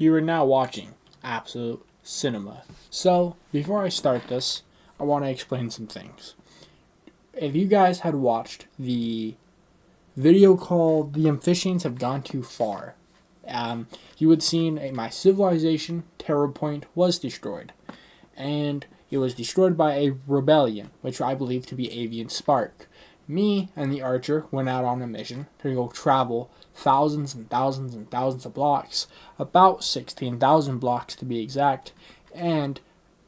You are now watching Absolute Cinema. So, before I start this, I want to explain some things. If you guys had watched the video called The Amphibians Have Gone Too Far, you would seen my civilization, Terror Point, was destroyed. And it was destroyed by a rebellion, which I believe to be Avian Spark. Me and the Archer went out on a mission to go travel thousands and thousands and thousands of blocks, about 16,000 blocks to be exact, and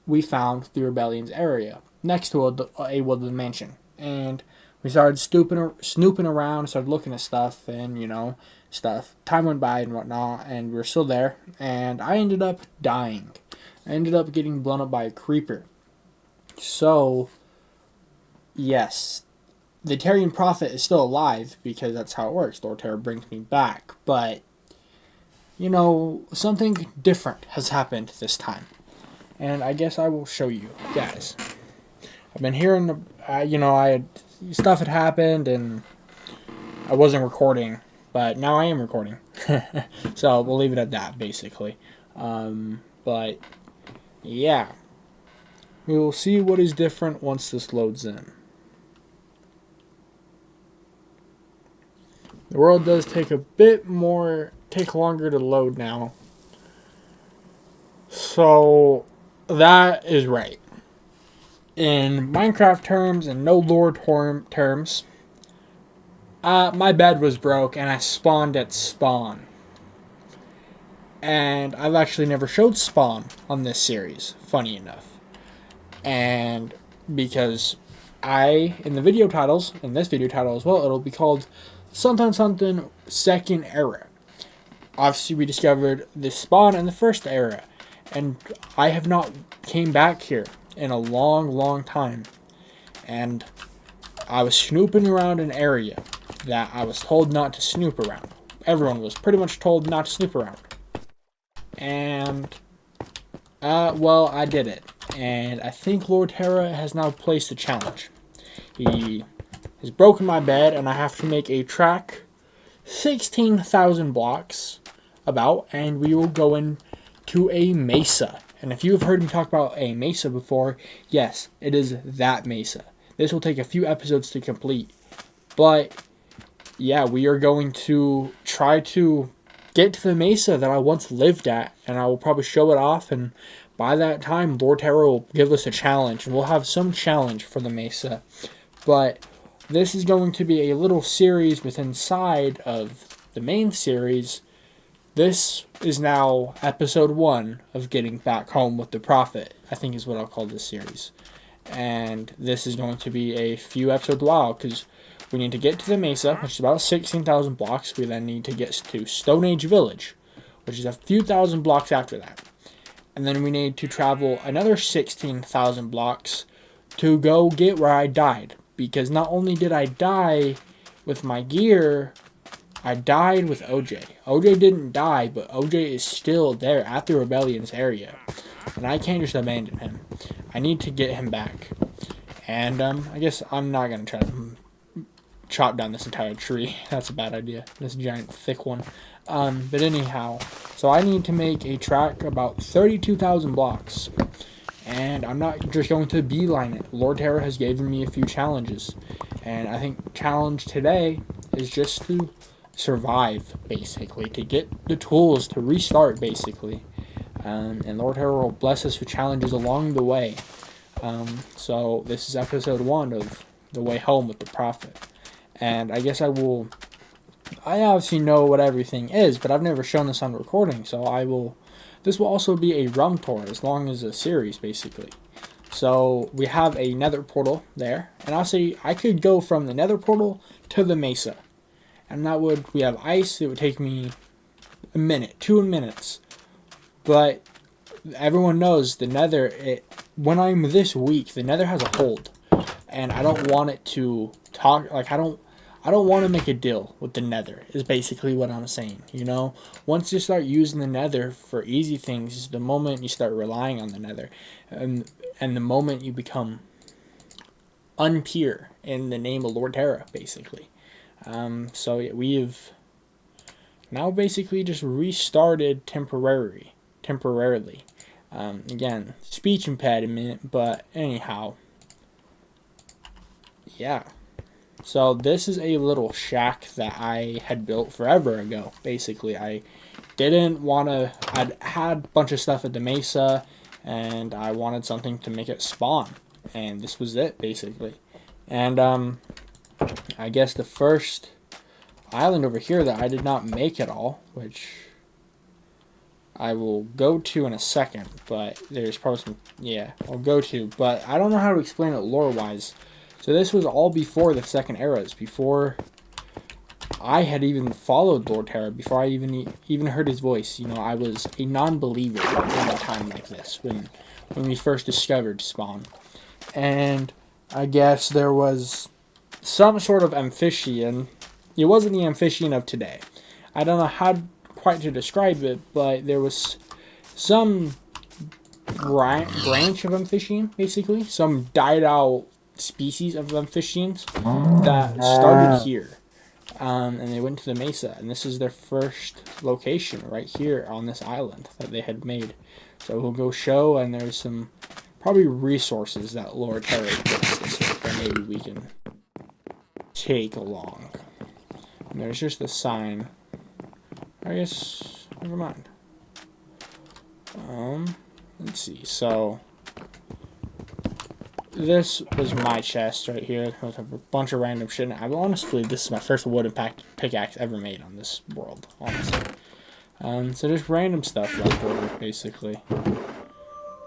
we found the rebellion's area next to a woodland mansion. And we started snooping around, started looking at stuff, and stuff. Time went by and whatnot, and we were still there, and I ended up dying. I ended up getting blown up by a creeper. So, yes, the Terian Prophet is still alive because that's how it works. Lord Terror brings me back. But, something different has happened this time. And I guess I will show you guys. I've been hearing, stuff had happened and I wasn't recording. But now I am recording. So we'll leave it at that, basically. But, yeah. We will see what is different once this loads in. The world does take longer to load now. So, that is right. In Minecraft terms and no lore terms, my bed was broke and I spawned at spawn. And I've actually never showed spawn on this series, funny enough. And because in this video title as well, it'll be called something second era. Obviously, we discovered the spawn in the first era, and I have not came back here in a long time. And I was snooping around an area that I was told not to snoop around. Everyone was pretty much told not to snoop around. And, I did it. And I think Lord Terra has now placed a challenge. He has broken my bed, and I have to make a track 16,000 blocks and we will go into a mesa. And if you have heard me talk about a mesa before, yes, it is that mesa. This will take a few episodes to complete. But, yeah, we are going to try to get to the mesa that I once lived at, and I will probably show it off, and by that time, Lord Terror will give us a challenge, and we'll have some challenge for the mesa. But this is going to be a little series inside of the main series. This is now episode 1 of Getting Back Home with the Prophet, I think is what I'll call this series. And this is going to be a few episodes while, because we need to get to the mesa, which is about 16,000 blocks. We then need to get to Stone Age Village, which is a few thousand blocks after that. And then we need to travel another 16,000 blocks to go get where I died. Because not only did I die with my gear, I died with OJ. OJ didn't die, but OJ is still there at the rebellion's area. And I can't just abandon him. I need to get him back. And I guess I'm not going to try to chop down this entire tree. That's a bad idea. This giant thick one. But anyhow, so I need to make a track about 32,000 blocks. And I'm not just going to beeline it. Lord Terror has given me a few challenges. And I think challenge today is just to survive, basically. To get the tools to restart, basically. And Lord Terror will bless us with challenges along the way. So this is episode 1 of The Way Home with the Prophet. And I guess I obviously know what everything is, but I've never shown this on recording, so this will also be a realm tour, as long as a series, basically. So, we have a nether portal there, and obviously, I could go from the nether portal to the mesa. And we have ice, it would take me a minute, 2 minutes. But, everyone knows the nether, when I'm this weak, the nether has a hold. And I don't want it to talk, I don't want to make a deal with the nether, is basically what I'm saying, Once you start using the nether for easy things is the moment you start relying on the nether. And the moment you become unpure in the name of Lord Terra, basically. So we've Now basically just restarted temporarily. Again, speech impediment, but anyhow. Yeah. So this is a little shack that I had built forever ago. Basically, I didn't want to... I'd had a bunch of stuff at the Mesa, and I wanted something to make it spawn. And this was it, basically. And I guess the first island over here that I did not make at all, which I will go to in a second, but there's probably some... Yeah, I'll go to, but I don't know how to explain it lore-wise. So this was all before the second eras, before I had even followed Lord Terra, before I even heard his voice. You know, I was a non-believer in a time like this, when we first discovered Spawn. And I guess there was some sort of amphibian. It wasn't the amphibian of today. I don't know how quite to describe it, but there was some branch of amphibian, basically. Some died out species of amphibians that started here. And they went to the Mesa, and this is their first location right here on this island that they had made. So we'll go show, and there's some probably resources that Lord Terra gives us that maybe we can take along. And there's just the sign. I guess, never mind. Let's see, so this was my chest right here with a bunch of random shit. I honestly, this is my first wooden pickaxe ever made on this world, honestly. So just random stuff left over, basically.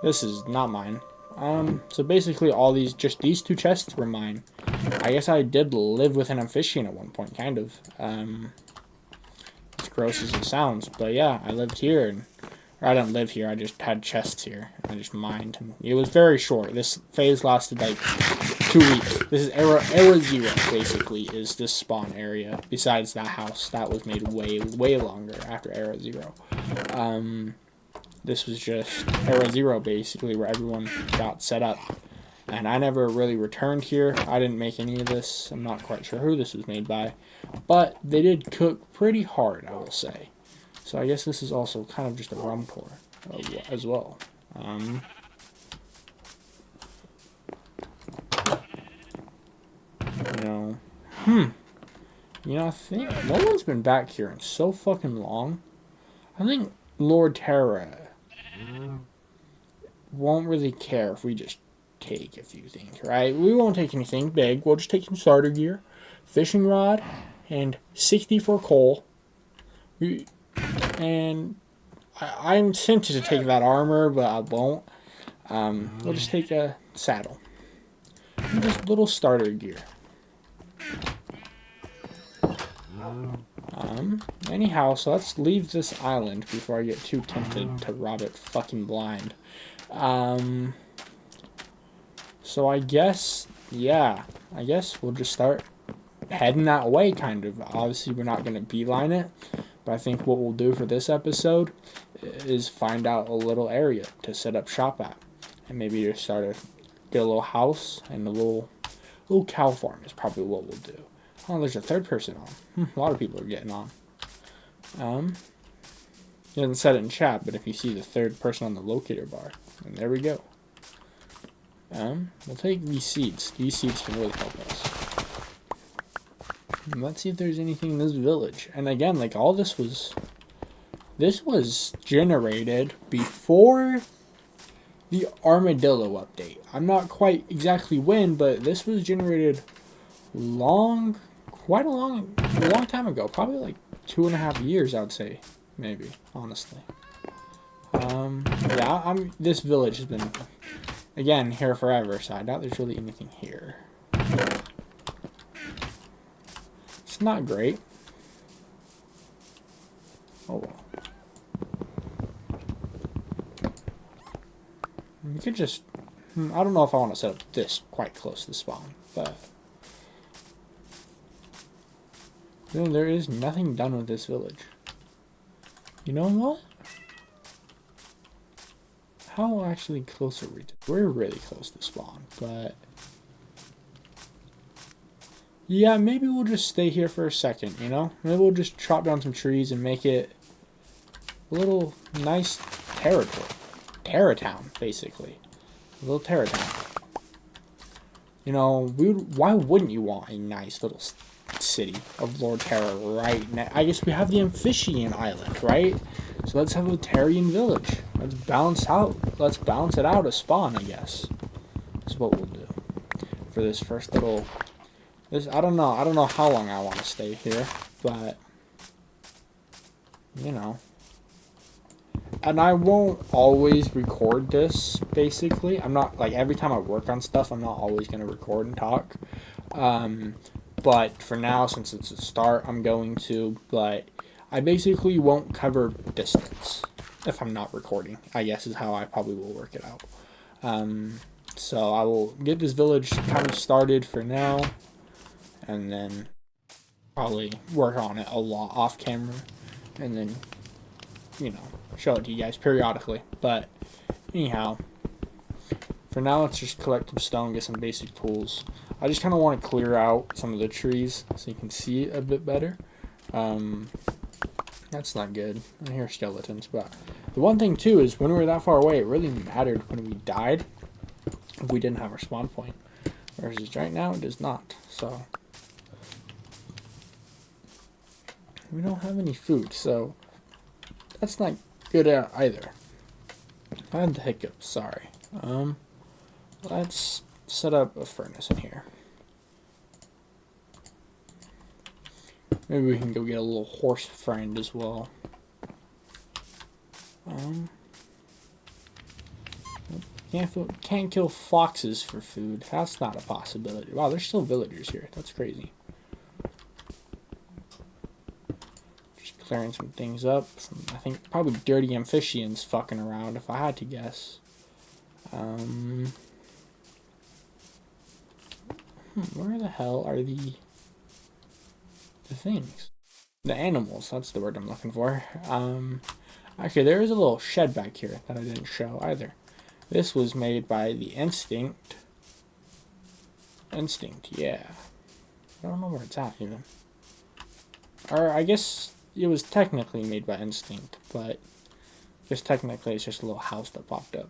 This is not mine. So basically all these, just these two chests were mine. I guess I did live with an amphibian at one point, kind of. As gross as it sounds, but yeah, I lived here, and I didn't live here, I just had chests here. I just mined, and it was very short. This phase lasted like 2 weeks. This is era 0, basically, is this spawn area. Besides that house, that was made way longer after era 0. This was just era 0, basically, where everyone got set up. And I never really returned here. I didn't make any of this. I'm not quite sure who this was made by. But they did cook pretty hard, I will say. So I guess this is also kind of just a rum pour as well. I think no one's been back here in so fucking long. I think Lord Terra won't really care if we just take a few things, right? We won't take anything big. We'll just take some starter gear, fishing rod, and 64 coal. And I'm tempted to take that armor, but I won't. We'll just take a saddle. And just little starter gear. Anyhow, so let's leave this island before I get too tempted to rob it fucking blind. So I guess, yeah, I guess we'll just start heading that way, kind of. Obviously, we're not going to beeline it, but I think what we'll do for this episode is find out a little area to set up shop at. And maybe just get a little house and a little cow farm is probably what we'll do. Oh, there's a third person on. A lot of people are getting on. He doesn't set it in chat, but if you see the third person on the locator bar, then there we go. We'll take these seeds. These seeds can really help us. And let's see if there's anything in this village. And again, like all this was generated before the armadillo update. I'm not quite exactly when, but this was generated quite a long time ago. Probably like 2.5 years, I would say, maybe, honestly. Yeah, this village has been, again, here forever, so I doubt there's really anything here. It's not great. Oh well. You could just, I don't know if I want to set up this quite close to the spawn, but no, there is nothing done with this village. You know what? How actually close are we to? We're really close to spawn, but Yeah, maybe we'll just stay here for a second, you know? Maybe we'll just chop down some trees and make it a little nice territory. Terratown, basically. A little Terratown. You know, why wouldn't you want a nice little city of Lord Terra right now? I guess we have the Amphibian Island, right? So let's have a Terian village. Let's balance it out a spawn, I guess. That's what we'll do for this first little. I don't know how long I want to stay here, but you know. And I won't always record this, basically. I'm not, like, every time I work on stuff, I'm not always going to record and talk. But for now, since it's a start, I'm going to. But I basically won't cover distance if I'm not recording, I guess is how I probably will work it out. So I will get this village kind of started for now, and then probably work on it a lot off camera, and then, you know, show it to you guys periodically. But anyhow, for now, let's just collect some stone, get some basic tools. I just kind of want to clear out some of the trees so you can see it a bit better. That's not good. I hear skeletons, but the one thing too is when we were that far away, it really mattered when we died if we didn't have our spawn point. Whereas right now, it does not. So we don't have any food, so that's not good either. I had the hiccups, sorry. Let's set up a furnace in here. Maybe we can go get a little horse friend as well. Can't kill foxes for food. That's not a possibility. Wow, there's still villagers here. That's crazy. Just clearing some things up. I think probably dirty amphibians fucking around, if I had to guess. Where the hell are the things? The animals, that's the word I'm looking for. Actually, there is a little shed back here that I didn't show either. This was made by the Instinct. Yeah. I don't know where it's at, even. Or, I guess it was technically made by Instinct, but just technically it's just a little house that popped up.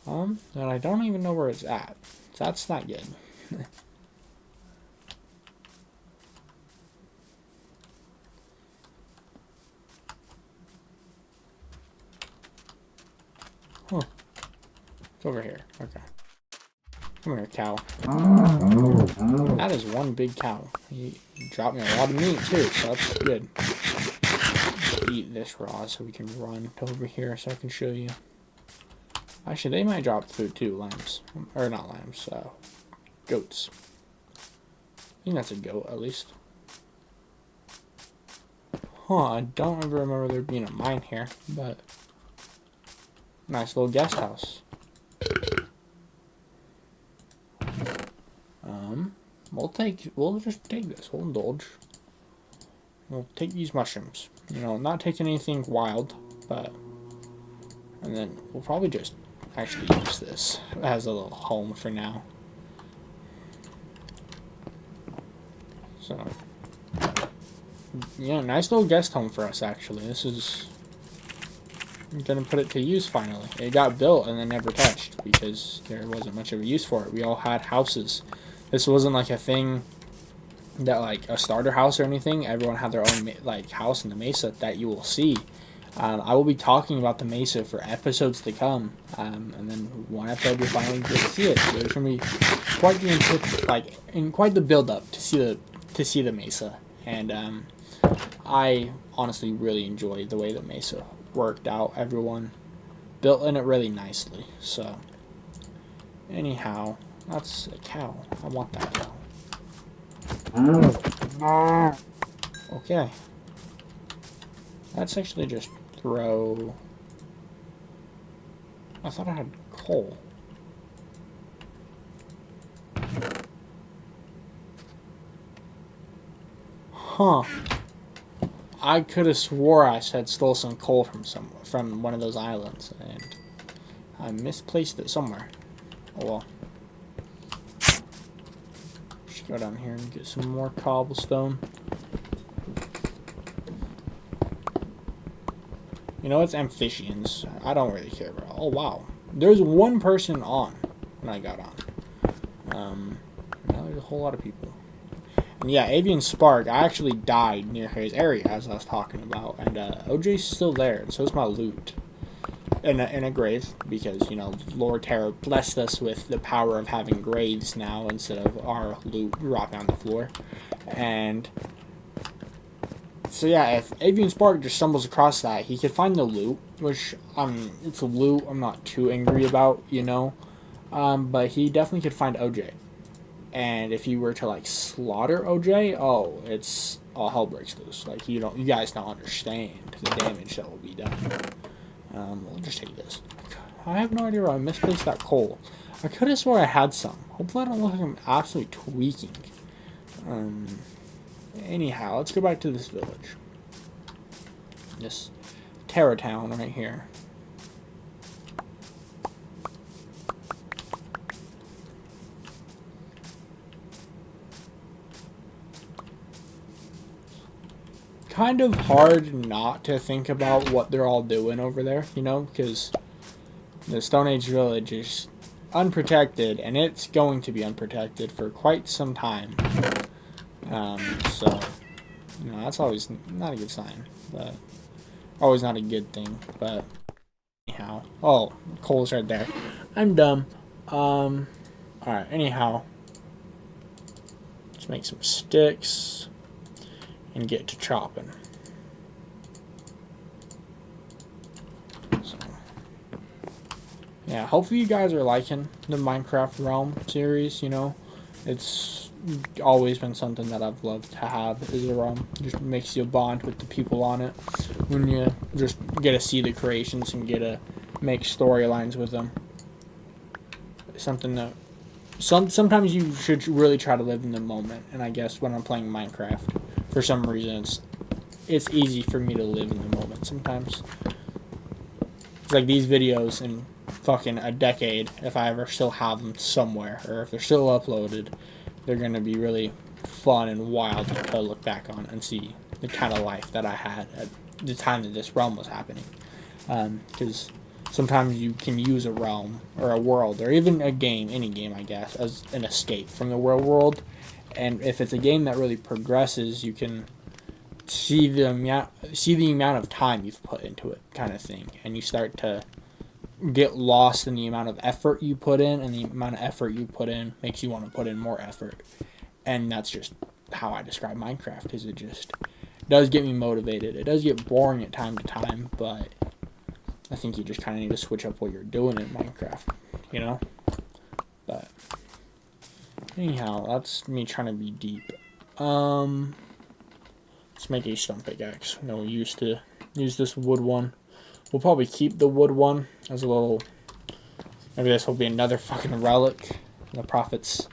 And I don't even know where it's at. So that's not good. Huh. It's over here. Okay. Come here, cow. That is one big cow. He dropped me a lot of meat, too, so that's good. Eat this raw so we can run over here so I can show you. Actually, they might drop food, too. Lambs. Or not lambs, goats. I think that's a goat, at least. Huh, I don't ever remember there being a mine here, but nice little guest house. We'll just take this. We'll indulge. We'll take these mushrooms. You know, not taking anything wild, but, and then we'll probably just actually use this as a little home for now. So, yeah, nice little guest home for us, actually. This is, I'm gonna put it to use finally. It got built and then never touched because there wasn't much of a use for it. We all had houses. This wasn't like a thing that, like, a starter house or anything. Everyone had their own like house in the mesa that you will see. I will be talking about the mesa for episodes to come, and then one episode you'll finally get to see it. So there's gonna be quite the build up to see the mesa, and I honestly really enjoyed the way the mesa worked out. Everyone built in it really nicely. So anyhow, that's a cow. I want that cow. Okay. Let's actually just throw. I thought I had coal. Huh. I could have swore I said stole some coal from one of those islands, and I misplaced it somewhere. Oh well. Go down here and get some more cobblestone. You know, it's amphibians. I don't really care about. Oh wow, there's one person on when I got on. Now there's a whole lot of people. And yeah, Avian Spark. I actually died near his area as I was talking about, and OJ's still there, and so is my loot. In a grave, because, you know, Lord Terra blessed us with the power of having graves now instead of our loot dropping on the floor. And so yeah, if Avian Spark just stumbles across that, he could find the loot, which it's a loot I'm not too angry about, you know. But he definitely could find OJ. And if you were to like slaughter OJ, oh, it's all hell breaks loose. Like, you guys don't understand the damage that will be done. We'll just take this. I have no idea where I misplaced that coal. I could have swore I had some. Hopefully I don't look like I'm absolutely tweaking. Anyhow, let's go back to this village. This Terra Town right here. Kind of hard not to think about what they're all doing over there, you know, because the Stone Age village is unprotected, and it's going to be unprotected for quite some time. So, you know, that's always not a good sign, but always not a good thing. But anyhow, oh, coal's right there. I'm dumb. All right. Anyhow, let's make some sticks and get to chopping. So, yeah, hopefully you guys are liking the Minecraft Realm series. You know, it's always been something that I've loved to have, is a realm. It just makes you bond with the people on it when you just get to see the creations and get to make storylines with them. It's something that sometimes you should really try to live in the moment, and I guess when I'm playing Minecraft, for some reason it's easy for me to live in the moment sometimes. It's like these videos in fucking a decade, if I ever still have them somewhere, or if they're still uploaded, they're going to be really fun and wild to look back on and see the kind of life that I had at the time that this realm was happening. Because sometimes you can use a realm or a world or even a game, any game I guess, as an escape from the real world. And if it's a game that really progresses, you can see the amount of time you've put into it, kind of thing, and you start to get lost in the amount of effort you put in, and the amount of effort you put in makes you want to put in more effort. And that's just how I describe Minecraft, is it just does get me motivated. It does get boring at time to time, but I think you just kind of need to switch up what you're doing in Minecraft, you know? But anyhow, that's me trying to be deep. Let's make a stone pickaxe. No, we used to use this wood one. We'll probably keep the wood one as a little... Maybe this will be another fucking relic. The Prophet's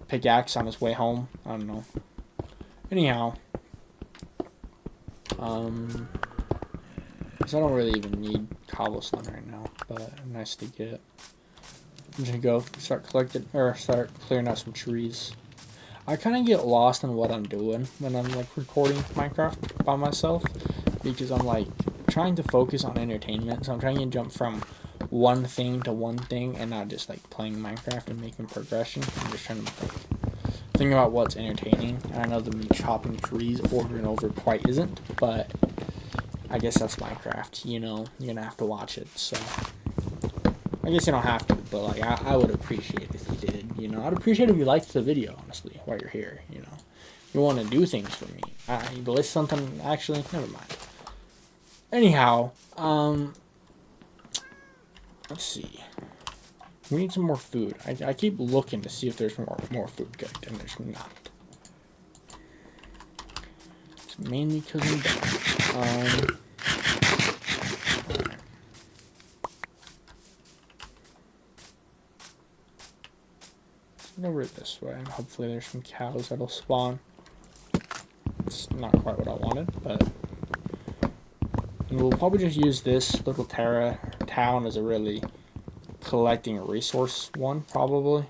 pickaxe on his way home. I don't know. Anyhow. Because I don't really even need cobblestone right now. But nice to get. I'm just gonna go start clearing out some trees. I kind of get lost in what I'm doing when I'm like recording Minecraft by myself, because I'm like trying to focus on entertainment. So I'm trying to jump from one thing to one thing and not just like playing Minecraft and making progression. I'm just trying to like, think about what's entertaining. And I know that me chopping trees over and over quite isn't, but I guess that's Minecraft. You know, you're gonna have to watch it. So I guess you don't have to, but like I would appreciate it if you did. You know, I'd appreciate if you liked the video, honestly, while you're here. You know, you want to do things for me. You list something. Actually, never mind. Anyhow, let's see. We need some more food. I keep looking to see if there's more food cooked, and there's not. It's mainly because I'm done. Over it this way, and hopefully there's some cows that'll spawn. It's not quite what I wanted, but and we'll probably just use this little Terra town as a really collecting a resource one, probably.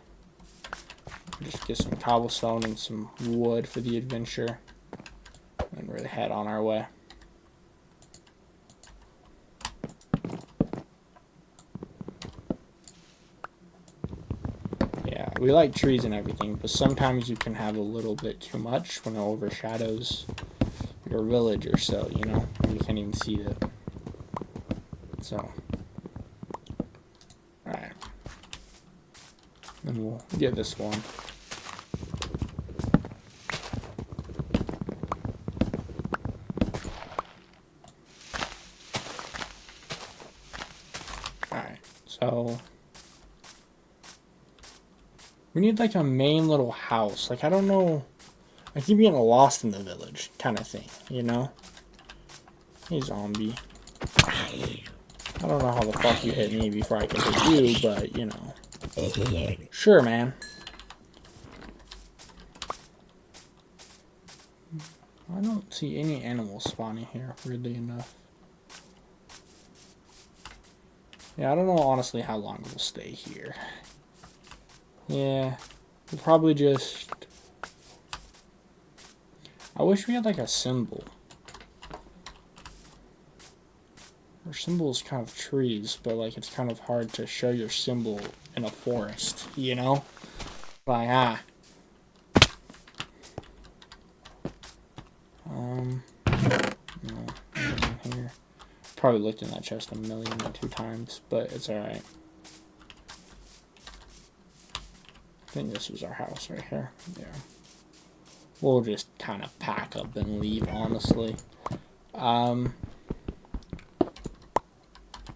Just get some cobblestone and some wood for the adventure. And we're head on our way. Yeah, we like trees and everything, but sometimes you can have a little bit too much when it overshadows your village or so, you know? You can't even see it. So, alright. Then we'll get this one. Alright, so we need like a main little house. Like, I don't know. I keep getting lost in the village kind of thing, you know? Hey, zombie. I don't know how the fuck you hit me before I can hit you, but, you know. Sure, man. I don't see any animals spawning here, weirdly enough. Yeah, I don't know, honestly, how long we'll stay here. Yeah, we'll probably just... I wish we had, like, a symbol. Our symbol is kind of trees, but, like, it's kind of hard to show your symbol in a forest, you know? Like, no, nothing here. Probably looked in that chest a million and 2 times, but it's alright. I think this was our house right here. Yeah. We'll just kind of pack up and leave, honestly.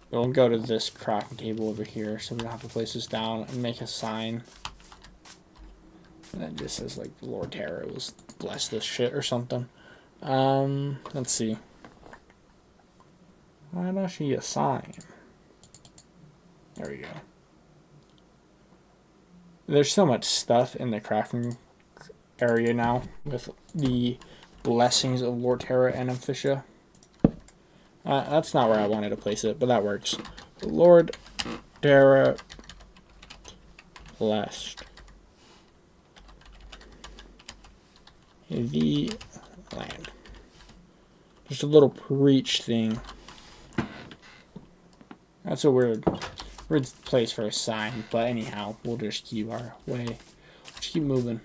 We'll go to this crafting table over here, so we don't have to place this down and make a sign. And that just says, like, Lord Terra was bless this shit or something. Let's see. Why don't she a sign? There we go. There's so much stuff in the crafting area now with the blessings of Lord Terra and Amphisia. That's not where I wanted to place it, but that works. Lord Terra blessed the land. Just a little preach thing. That's a weird place for a sign, but anyhow, we'll just keep our way. Just keep moving.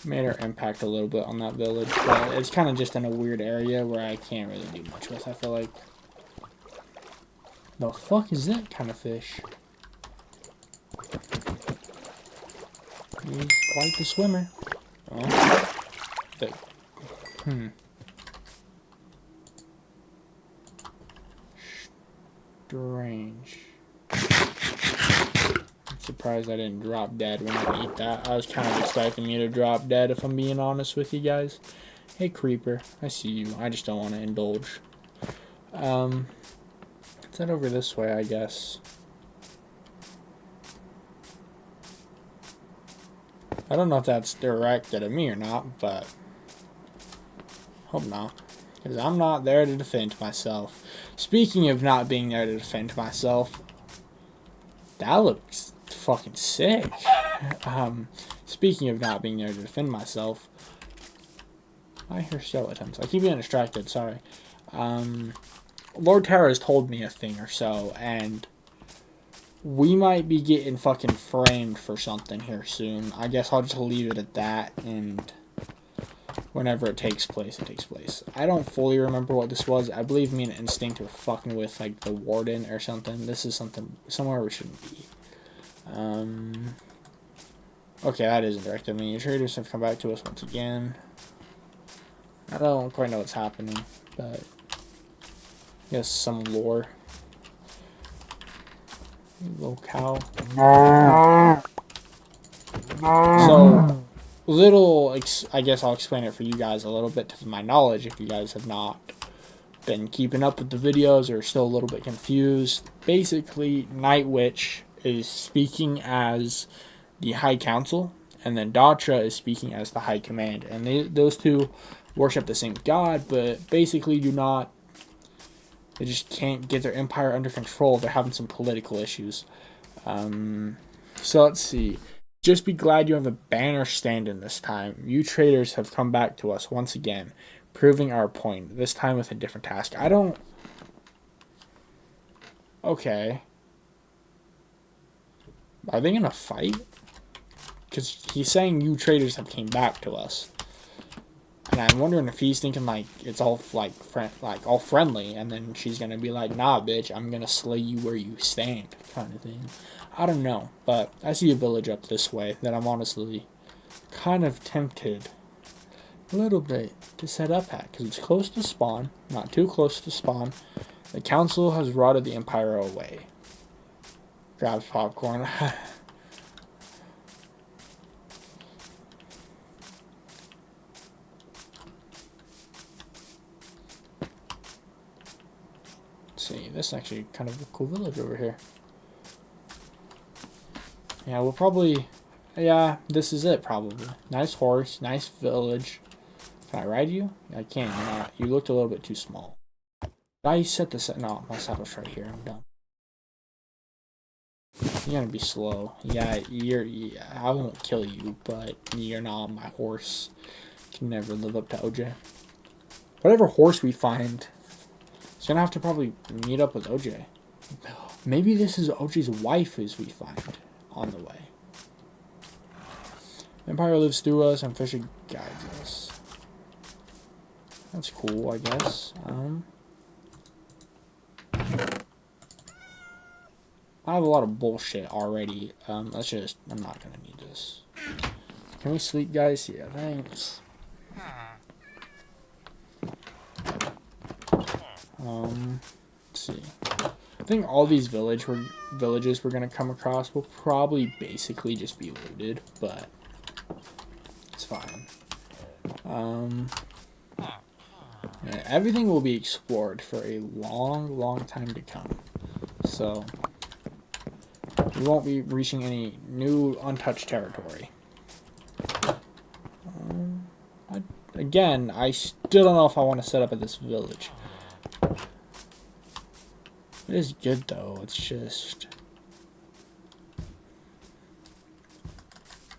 Made our impact a little bit on that village, but it's kind of just in a weird area where I can't really do much with, I feel like. The fuck is that kind of fish? He's quite the swimmer. Oh. Strange. I'm surprised I didn't drop dead when I ate that. I was kind of expecting me to drop dead, if I'm being honest with you guys. Hey, creeper. I see you. I just don't want to indulge. Let's head over this way, I guess. I don't know if that's directed at me or not, but hope not. Because I'm not there to defend myself. Speaking of not being there to defend myself, that looks fucking sick. Speaking of not being there to defend myself, I hear skeletons. I keep getting distracted, sorry. Lord Terra has told me a thing or so, and we might be getting fucking framed for something here soon. I guess I'll just leave it at that, and whenever it takes place, it takes place. I don't fully remember what this was. I believe me and Instinct were fucking with, like, the warden or something. This is somewhere we shouldn't be. Okay, that isn't directed at me. Your traders have come back to us once again. I don't quite know what's happening, but I guess some lore. Little cow. So, I guess I'll explain it for you guys a little bit to my knowledge if you guys have not been keeping up with the videos or are still a little bit confused. Basically, Night Witch is speaking as the High Council, and then Datra is speaking as the High Command, and those two worship the same god, but basically do not They just can't get their empire under control. They're having some political issues. So let's see. Just be glad you have a banner standing this time. You traitors have come back to us once again, proving our point, this time with a different task. I don't... Okay. Are they gonna fight? Because he's saying you traitors have came back to us. And I'm wondering if he's thinking like it's all like all friendly, and then she's gonna be like, "Nah, bitch, I'm gonna slay you where you stand," kind of thing. I don't know, but I see a village up this way that I'm honestly kind of tempted a little bit to set up at, because it's close to spawn, not too close to spawn. The council has rotted the empire away. Grabs popcorn. See, this is actually kind of a cool village over here. Yeah, we'll probably... Yeah, this is it, probably. Nice horse, nice village. Can I ride you? I can't. You're not. You looked a little bit too small. Did I set this... No, my saddle's right here. I'm done. You're gonna be slow. Yeah, I won't kill you, but you're not on my horse. Can never live up to OJ. Whatever horse we find... It's gonna have to probably meet up with OJ. Maybe this is OJ's wife as we find on the way. Empire lives through us and Fisher guides us. That's cool, I guess. I have a lot of bullshit already. Let's just... I'm not gonna need this. Can we sleep, guys? Yeah, thanks. Let's see. I think all these villages we're gonna come across will probably basically just be looted, but it's fine. Yeah, everything will be explored for a long, long time to come. So we won't be reaching any new untouched territory. Again, I still don't know if I want to set up at this village. It is good though, it's just...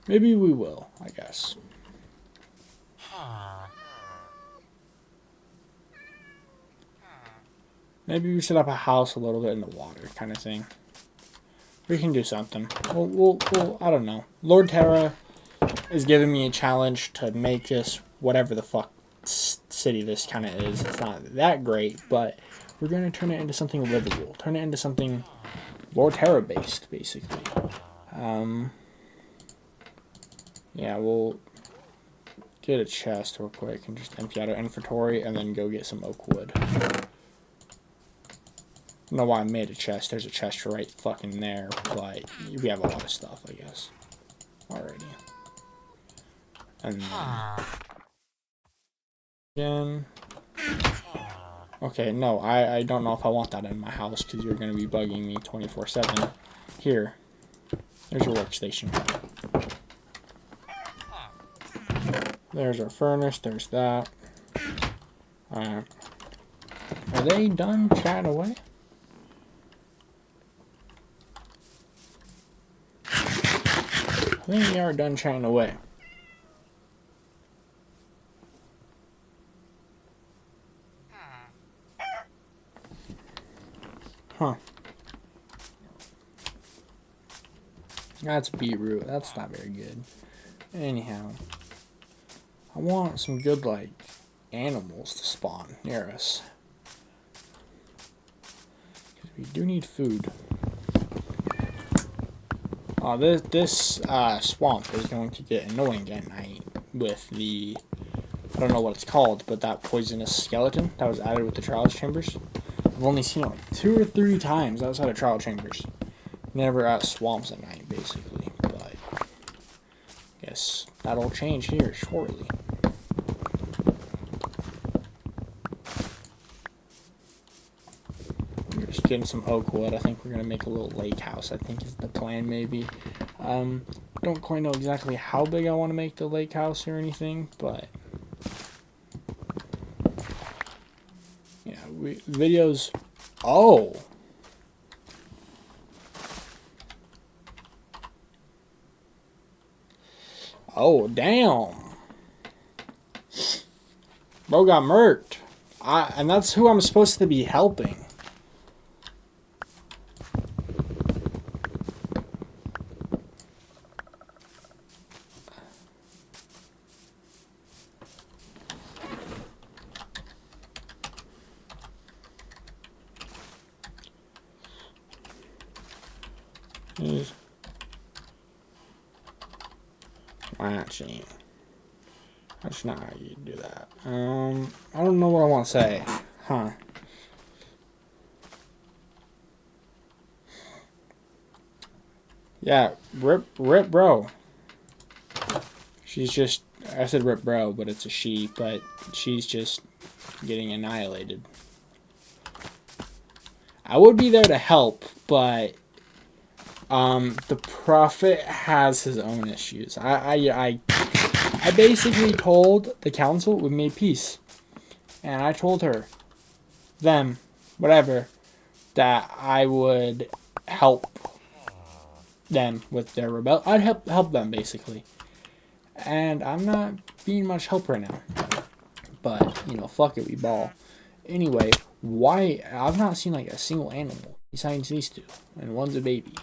Maybe we will, I guess. Maybe we set up a house a little bit in the water, kind of thing. We can do something. We'll I don't know. Lord Terra is giving me a challenge to make this whatever the fuck city this kind of is. It's not that great, but we're going to turn it into something livable. Turn it into something Lord Terra based, basically. Yeah, we'll get a chest real quick and just empty out our inventory and then go get some oak wood. I don't know why I made a chest. There's a chest right fucking there, but we have a lot of stuff, I guess, already. And then... Again... Okay, no, I don't know if I want that in my house because you're going to be bugging me 24/7. Here, there's your workstation. There's our furnace, there's that. Alright. Are they done chatting away? I think they are done chatting away. Huh. That's beetroot. That's not very good. Anyhow. I want some good, like, animals to spawn near us. Because we do need food. This swamp is going to get annoying at night with the... I don't know what it's called, but that poisonous skeleton that was added with the trials chambers. I've only seen it like 2 or 3 times outside of trial chambers. Never at swamps at night, basically. But I guess that'll change here shortly. We're just getting some oak wood. I think we're gonna make a little lake house. I think is the plan, maybe. Don't quite know exactly how big I want to make the lake house or anything, but yeah, videos Oh. Oh, damn. Bro got murked. And that's who I'm supposed to be helping. Actually, that's not how you do that. I don't know what I want to say. Huh. Yeah, rip bro. She's just, I said rip bro, but it's a she, but she's just getting annihilated. I would be there to help, but the Prophet has his own issues. I basically told the council we made peace, and I told her, them, whatever, that I would help them with their rebel. I'd help them basically, and I'm not being much help right now. But you know, fuck it, we ball. Anyway, why I've not seen like a single animal besides these two, and one's a baby.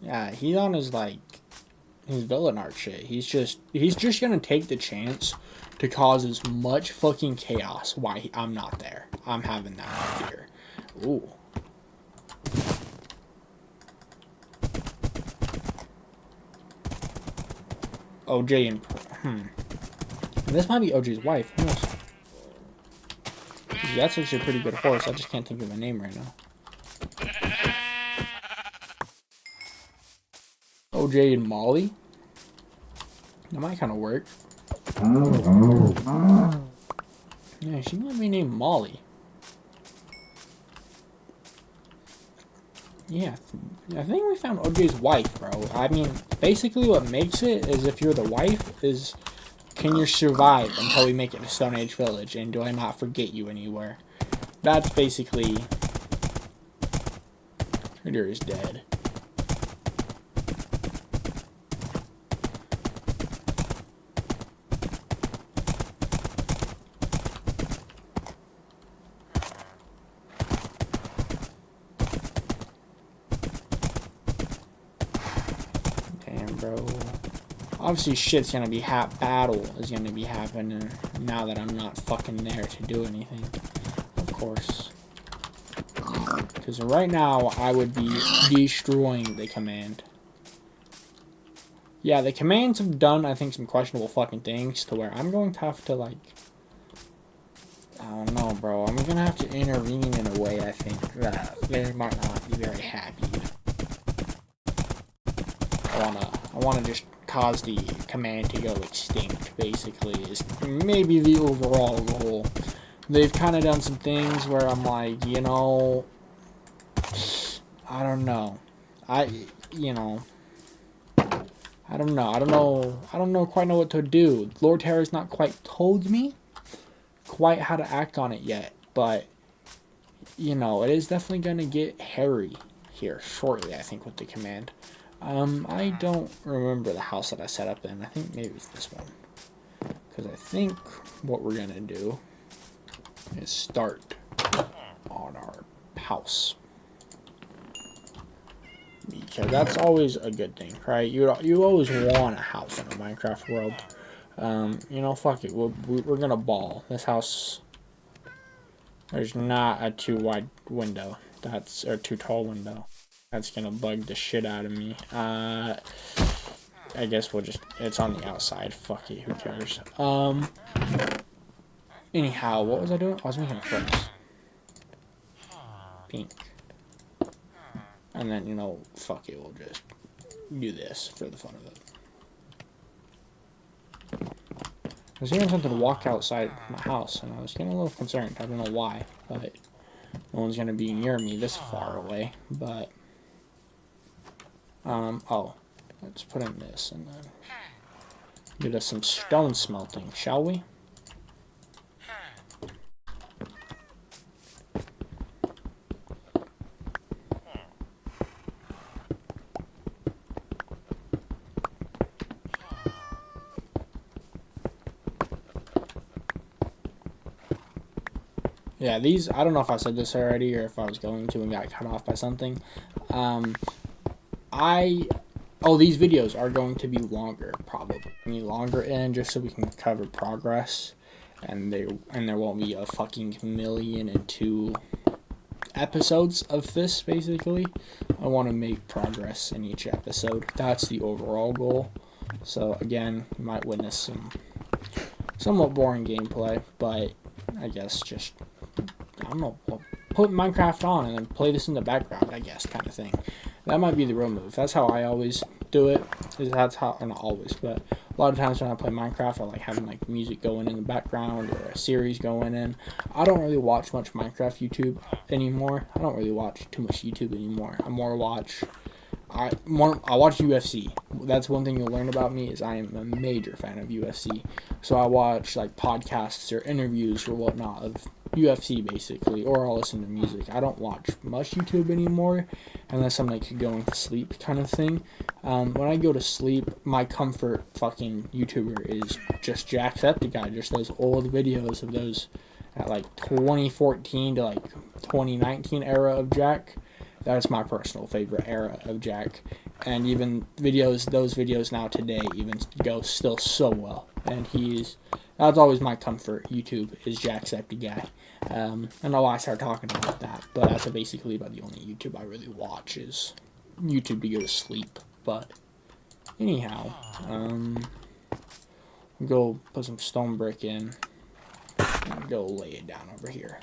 Yeah, he's on his like his villain art shit. He's just gonna take the chance to cause as much fucking chaos. Why I'm not there. I'm having that fear. Ooh. OJ and this might be OJ's wife. Who knows? That's actually a pretty good horse. I just can't think of a name right now. OJ and Molly. That might kind of work. Yeah, she might be named Molly. Yeah, I think we found OJ's wife, bro. I mean, basically what makes it is if you're the wife is, can you survive until we make it a Stone Age village, and do I not forget you anywhere? That's basically... Trader is dead. Bro, obviously shit's gonna be battle is gonna be happening now that I'm not fucking there to do anything, of course, because right now I would be destroying the command. Yeah, the commands have done, I think, some questionable fucking things to where I'm going to have to, like, I don't know, bro, I'm gonna have to intervene in a way, I think, that they might not be very happy. I wanna just cause the command to go extinct, basically, is maybe the overall goal. They've kind of done some things where I'm like, you know, I don't know. I don't quite know what to do. Lord Terror's not quite told me quite how to act on it yet, but, you know, it is definitely going to get hairy here shortly, I think, with the command. I don't remember the house that I set up in. I think maybe it's this one. Because I think what we're going to do is start on our house. Because that's always a good thing, right? You always want a house in a Minecraft world. You know, fuck it. We're going to ball. This house, there's not a too wide window. Or too tall window. That's gonna bug the shit out of me. I guess we'll just, it's on the outside. Fuck it, who cares? Anyhow, what was I doing? I was making a furnace. Pink. And then, you know, fuck it, we'll just do this for the fun of it. I was hearing something walk outside my house, and I was getting a little concerned. I don't know why, but no one's gonna be near me this far away, but... Oh, let's put in this and then get us some stone smelting, shall we? Yeah, these, I don't know if I said this already or if I was going to and got cut off by something. These videos are going to be longer, probably longer in, just so we can cover progress, and there won't be a fucking 1,000,002 episodes of this. Basically, I want to make progress in each episode. That's the overall goal. So again, you might witness some somewhat boring gameplay, but I guess just, I don't know, put Minecraft on and then play this in the background, I guess, kind of thing. That might be the real move. That's how I always do it. That's how, or not always, but a lot of times when I play Minecraft, I like having like music going in the background or a series going in. I don't really watch much Minecraft YouTube anymore. I don't really watch too much YouTube anymore. I watch UFC. That's one thing you'll learn about me is I am a major fan of UFC. So I watch like podcasts or interviews or whatnot of UFC basically, or I'll listen to music. I don't watch much YouTube anymore unless I'm like going to sleep kind of thing. When I go to sleep, my comfort fucking YouTuber is just Jacksepticeye, just those old videos of those at like 2014 to like 2019 era of Jack. That's my personal favorite era of Jack, and even those videos now today even go still so well. And that's always my comfort. YouTube is Jacksepticeye. I know I start talking about that, but that's basically about the only YouTube I really watch is YouTube to go to sleep. But anyhow, go put some stone brick in and go lay it down over here.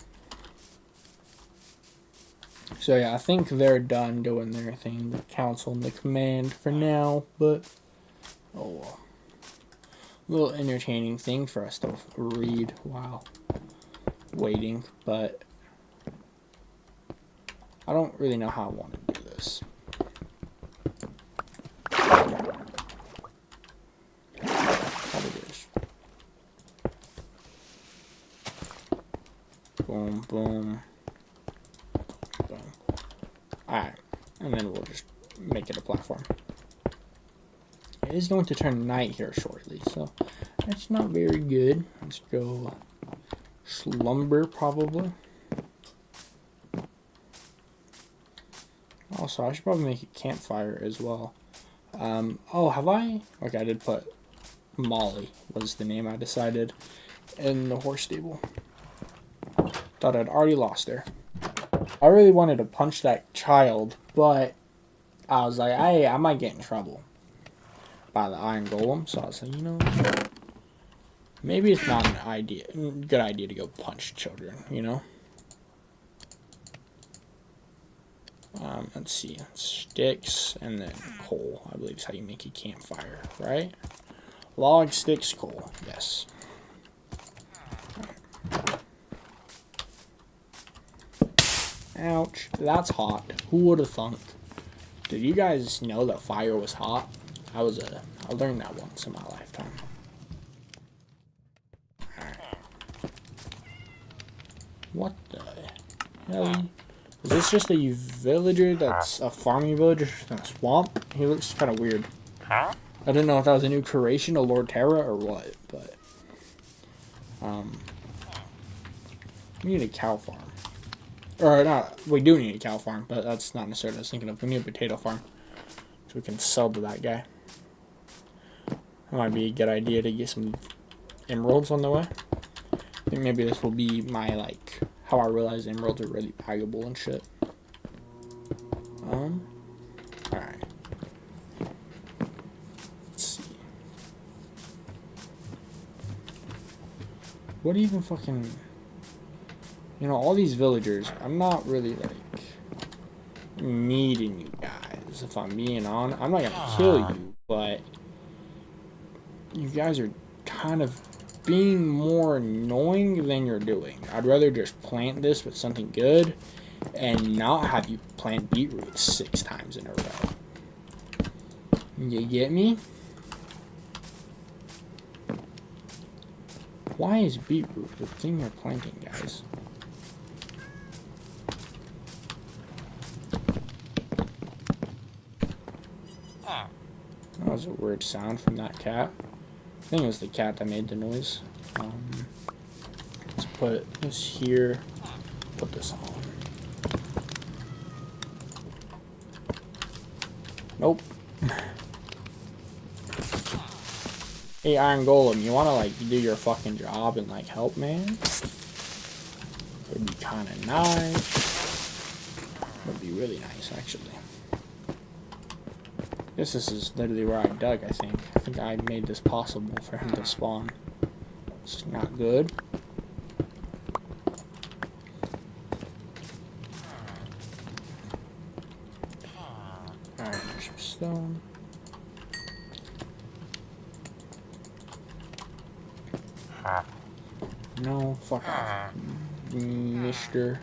So yeah, I think they're done doing their thing, the council and the command for now, but oh well. A little entertaining thing for us to read while waiting, but I don't really know how I want to do this. Probably this. Boom, boom. Alright, and then we'll just make it a platform. It is going to turn night here shortly, so that's not very good. Let's go slumber, probably. Also, I should probably make a campfire as well. Have I? Okay, I did put Molly, was the name I decided, in the horse stable. Thought I'd already lost her. I really wanted to punch that child, but I was like, I might get in trouble by the iron golem. So I was like, maybe it's not an good idea to go punch children, Let's see, sticks and then coal, I believe is how you make a campfire, right? Log, sticks, coal, yes. Ouch, that's hot. Who would have thunk? Did you guys know that fire was hot? I learned that once in my lifetime. Alright. What the hell? Is this just a villager that's a farming villager in a swamp? He looks kind of weird. I didn't know if that was a new creation of Lord Terra or what, but we need a cow farm. Or not, we do need a cow farm, but that's not necessarily what I was thinking of. We need a potato farm, so we can sell to that guy. That might be a good idea to get some emeralds on the way. I think maybe this will be my, like, how I realize emeralds are really valuable and shit. Alright. Let's see. What even fucking... all these villagers, I'm not really, like, needing you guys, if I'm being honest. I'm not gonna kill you, but you guys are kind of being more annoying than you're doing. I'd rather just plant this with something good and not have you plant beetroot 6 times in a row. You get me? Why is beetroot the thing you're planting, guys? That was a weird sound from that cat. I think it was the cat that made the noise. Let's put this here. Put this on. Nope. Hey, Iron Golem, you wanna, like, do your fucking job and, like, help, man? It'd be kinda nice. Would be really nice, actually. This is literally where I dug, I think. I think I made this possible for him to spawn. It's not good. Alright, there's some stone. No, fuck off, mister.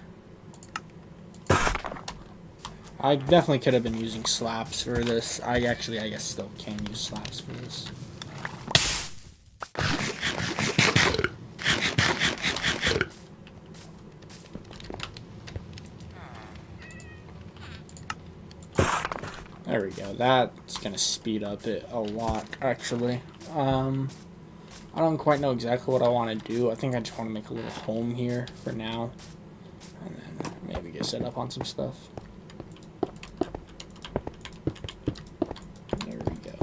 I definitely could have been using slaps for this. I guess, still can use slaps for this. There we go. That's gonna speed up it a lot, actually. I don't quite know exactly what I want to do. I think I just want to make a little home here for now. And then maybe get set up on some stuff. There we go.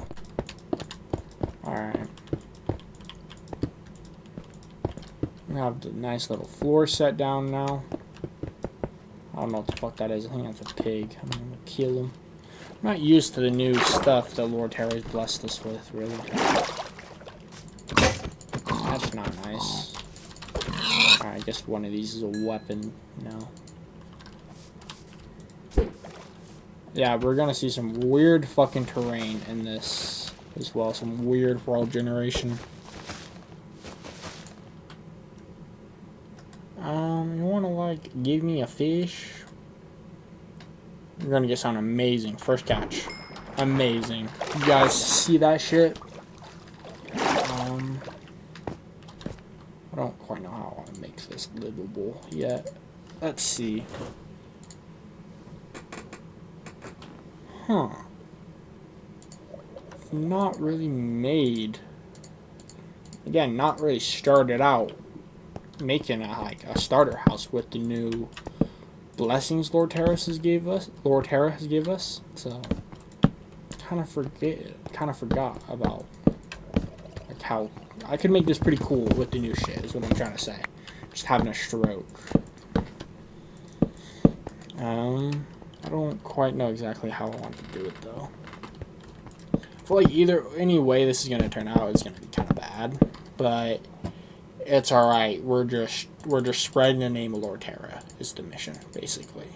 Alright. We have the nice little floor set down now. I don't know what the fuck that is. I think that's a pig. I'm gonna kill him. I'm not used to the new stuff that Lord Terry's blessed us with, really. That's not nice. I guess one of these is a weapon now. Yeah, we're gonna see some weird fucking terrain in this as well. Some weird world generation. You wanna, like, give me a fish? You're gonna get something amazing. First catch. Amazing. You guys see that shit? I don't quite know how I want to make this livable yet. Let's see. Huh. Not really made. Again, not really started out making a starter house with the new blessings Lord Terra has gave us. So kind of forgot about like how I could make this pretty cool with the new shit, is what I'm trying to say. Just having a stroke. I don't quite know exactly how I want to do it, though. I feel like any way this is going to turn out, it's going to be kind of bad. But it's alright. We're just spreading the name of Lord Terra is the mission, basically.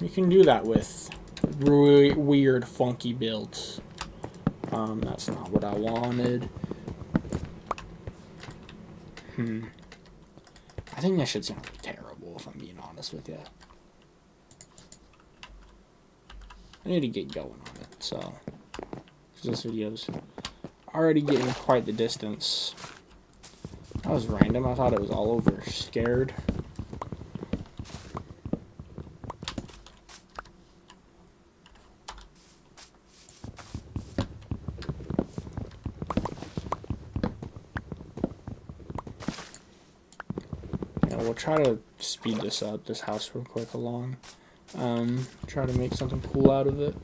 You can do that with really weird, funky builds. That's not what I wanted. I think this shit's gonna be terrible, if I'm being honest with you. I need to get going on it, so. This video's already getting quite the distance. That was random. I thought it was all over. Scared. We'll try to speed this up, this house real quick along. Try to make something cool out of it.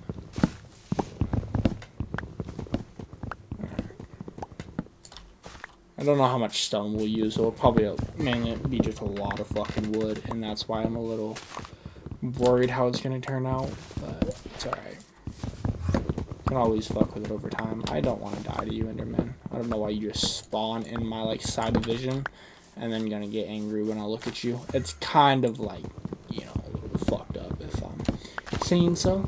I don't know how much stone we'll use. It'll probably mainly be just a lot of fucking wood, and that's why I'm a little worried how it's gonna turn out, but it's alright. Can always fuck with it over time. I don't want to die to you, Enderman. I don't know why you just spawn in my, like, side of vision and then gonna get angry when I look at you. It's kind of like, you know, a little bit fucked up if I'm saying so.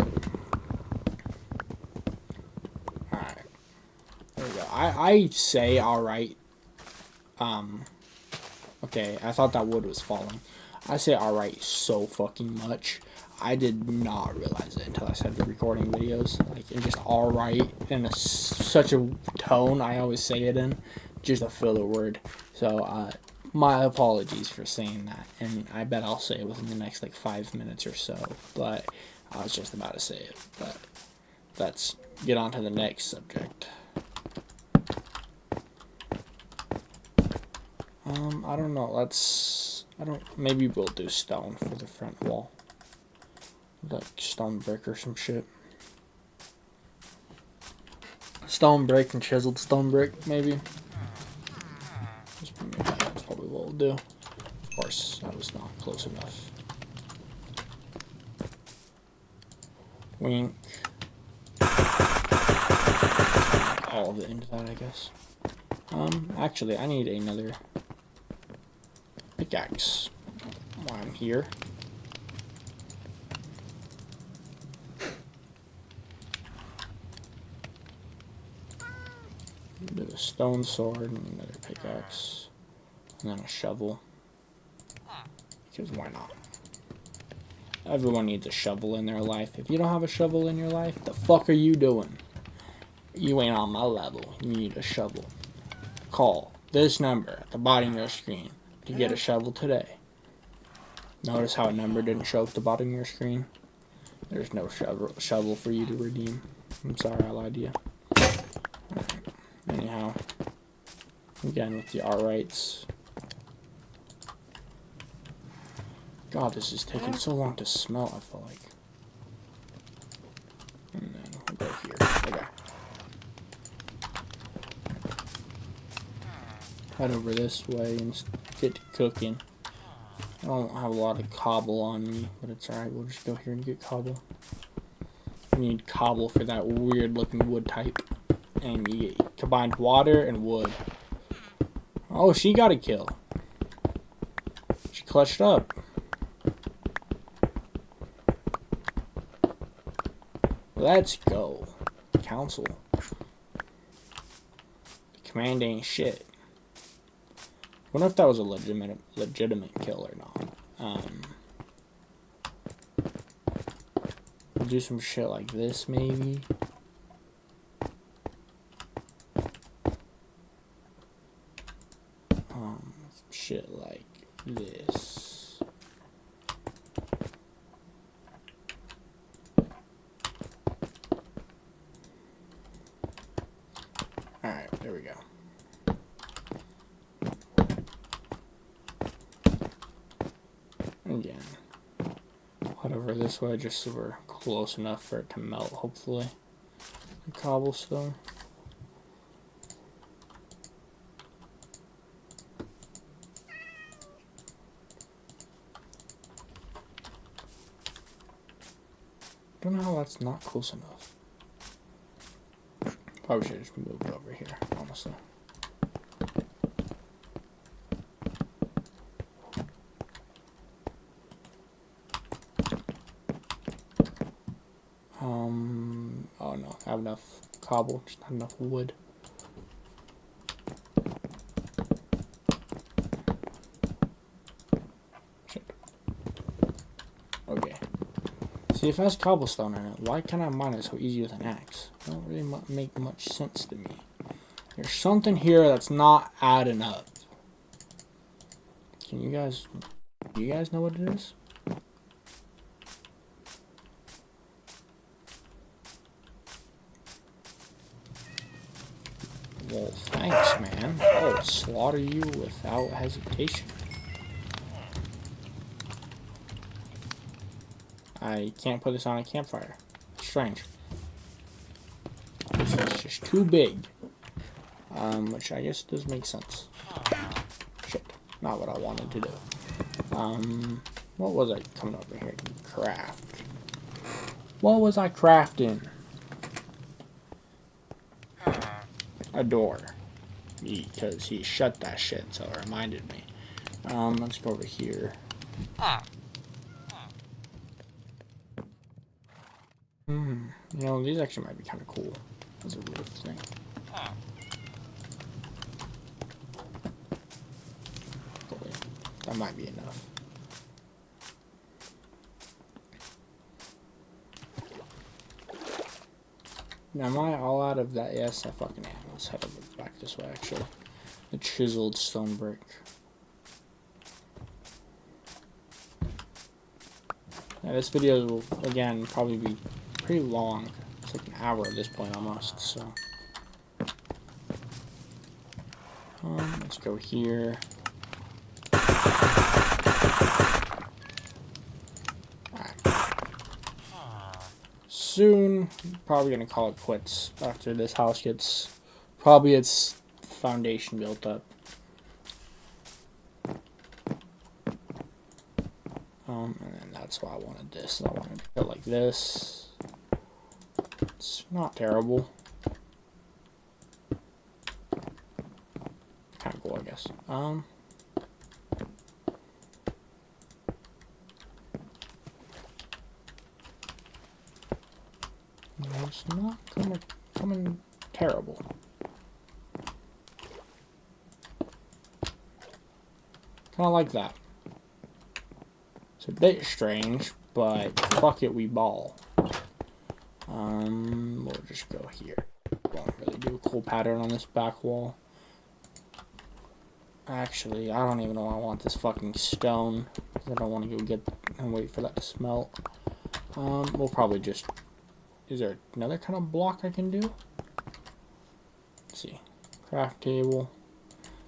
Alright. There we go. I say alright. Okay, I thought that wood was falling. I say alright so fucking much. I did not realize it until I started recording videos. Like, it's just alright in such a tone I always say it in, just a filler word. So, my apologies for saying that, and I bet I'll say it within the next, like, 5 minutes or so, but I was just about to say it. But let's get on to the next subject. I don't know, maybe we'll do stone for the front wall. Like stone brick or some shit. Stone brick and chiseled stone brick, maybe. That's probably what we'll do. Of course, that was not close enough. Wink. All of it into that, I guess. Actually, I need another pickaxe while I'm here. Do a stone sword and another pickaxe, and then a shovel. Because why not? Everyone needs a shovel in their life. If you don't have a shovel in your life, the fuck are you doing? You ain't on my level. You need a shovel. Call this number at the bottom of your screen to get a shovel today. Notice how a number didn't show up at the bottom of your screen? There's no shovel for you to redeem. I'm sorry I lied to you. Alright. Anyhow, again with the alrights. God, this is taking so long to smelt, I feel like. And then we'll go here. Okay. Head over this way and get to cooking. I don't have a lot of cobble on me, but it's alright. We'll just go here and get cobble. We need cobble for that weird looking wood type. And you get combined water and wood. Oh, she got a kill. She clutched up. Let's go. Council. The command ain't shit. I wonder if that was a legitimate kill or not. We'll do some shit like this, maybe. Shit like this. Alright, there we go. Again, head over this way just so we're close enough for it to melt, hopefully. The cobblestone. I don't know how that's not close enough. Probably should just move it over here, honestly. Oh no, I have enough cobble, just not enough wood. Shit. Okay. See, if it has cobblestone in it, why can't I mine it so easy with an axe? It don't really make much sense to me. There's something here that's not adding up. Do you guys know what it is? Well, thanks, man. I'll slaughter you without hesitation. I can't put this on a campfire. Strange. This is just too big. Which I guess does make sense. Shit. Not what I wanted to do. What was I coming over here to craft? What was I crafting? A door. Because he shut that shit, so it reminded me. Let's go over here. You know, these actually might be kind of cool as a roof thing. That might be enough. Am I all out of that? Yes, I fucking am. Let's head over back this way, actually. The chiseled stone brick. Yeah, this video will, again, probably be pretty long. It's like an hour at this point, almost, so. Let's go here. Soon, probably gonna call it quits after this house gets probably its foundation built up. And then that's why I wanted this. I wanted to go like this. It's not terrible. Kind of cool, I guess. It's not coming terrible. Kind of like that. It's a bit strange, but fuck it, we ball. We'll just go here. Won't really do a cool pattern on this back wall. Actually, I don't even know why I want this fucking stone. I don't want to go get and wait for that to smelt. We'll probably just... Is there another kind of block I can do? Let's see. Craft table.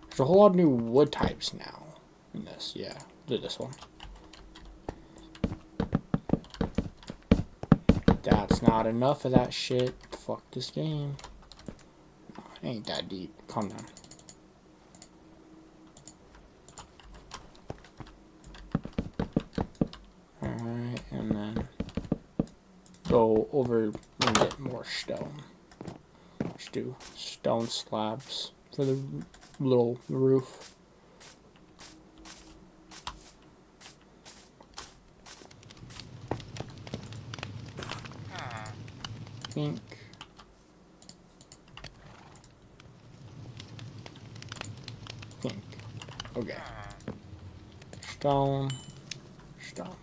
There's a whole lot of new wood types now in this. Yeah, do this one. That's not enough of that shit. Fuck this game. Oh, it ain't that deep. Calm down. Alright, and then go over and get more stone. Just do stone slabs for the little roof. Pink. Pink. Okay. Stone. Stone.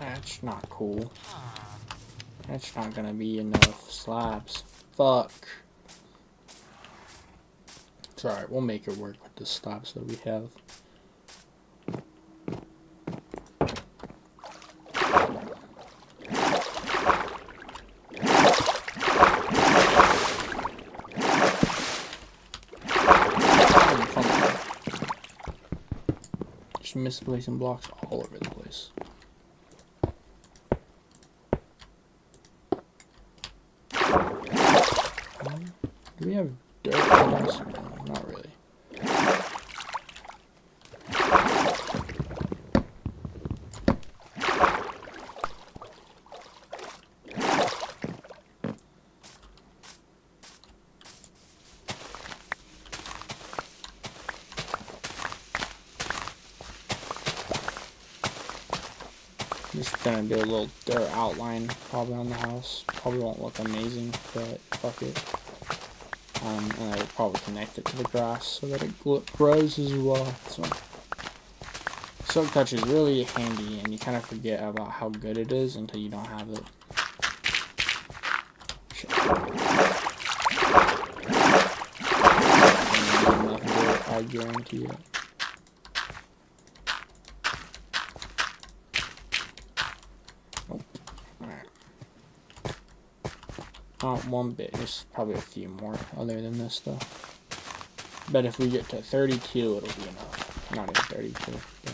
That's not cool. That's not gonna be enough slabs. Fuck. It's alright, we'll make it work with the slabs that we have. Just misplacing blocks all over the place. Do we have dirt on this? No, not really. Just gonna do a little dirt outline probably on the house. Probably won't look amazing, but fuck it. And I will probably connect it to the grass so that it grows as well. So Silk Touch is really handy, and you kind of forget about how good it is until you don't have it. Shit. I guarantee it. Not one bit, there's probably a few more other than this though. But if we get to 32, it'll be enough. Not even 32. Yeah.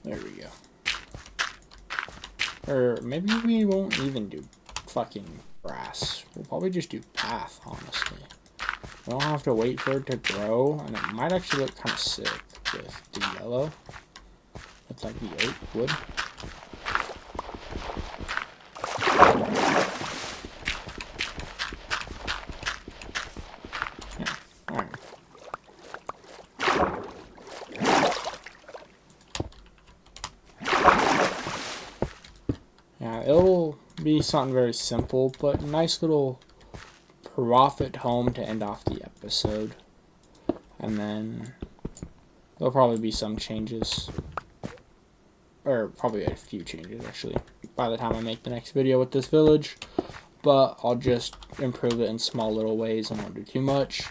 There we go. Or maybe we won't even do fucking grass. We'll probably just do path, honestly. We don't have to wait for it to grow, and it might actually look kind of sick with the yellow. It's like the oak wood. Yeah, alright. Yeah, it'll be something very simple, but a nice little Prophet home to end off the episode. And then there'll probably be some changes, or probably a few changes actually, by the time I make the next video with this village. But I'll just improve it in small little ways and won't do too much,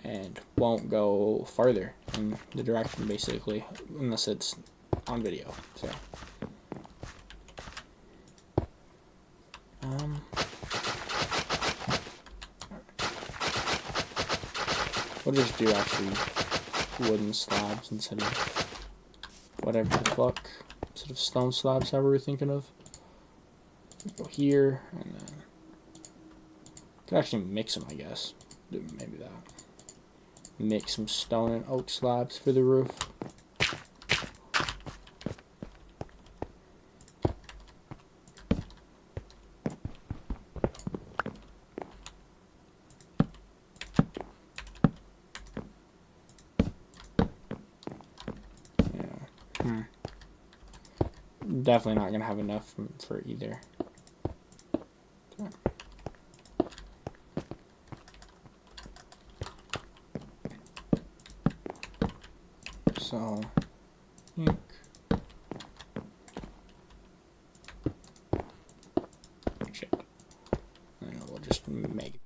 and won't go farther in the direction basically, unless it's on video. So we'll just do actually wooden slabs instead of whatever the fuck, instead of stone slabs that we were thinking of. Go here, and then could actually mix them, I guess. Do maybe that. Mix some stone and oak slabs for the roof. Definitely not gonna have enough for either. So, I think shit. And we'll just make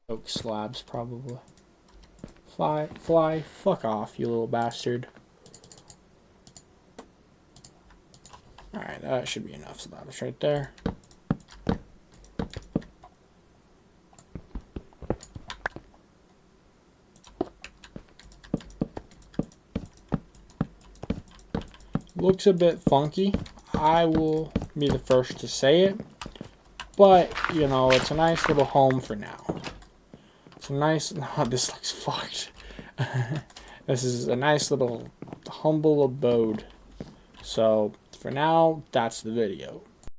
oak slabs probably. Fly, fuck off, you little bastard. Alright, that should be enough slabs right there. Looks a bit funky, I will be the first to say it, but you know, it's a nice little home for now. It's a nice, oh, this looks fucked. This is a nice little humble abode. So for now, that's the video.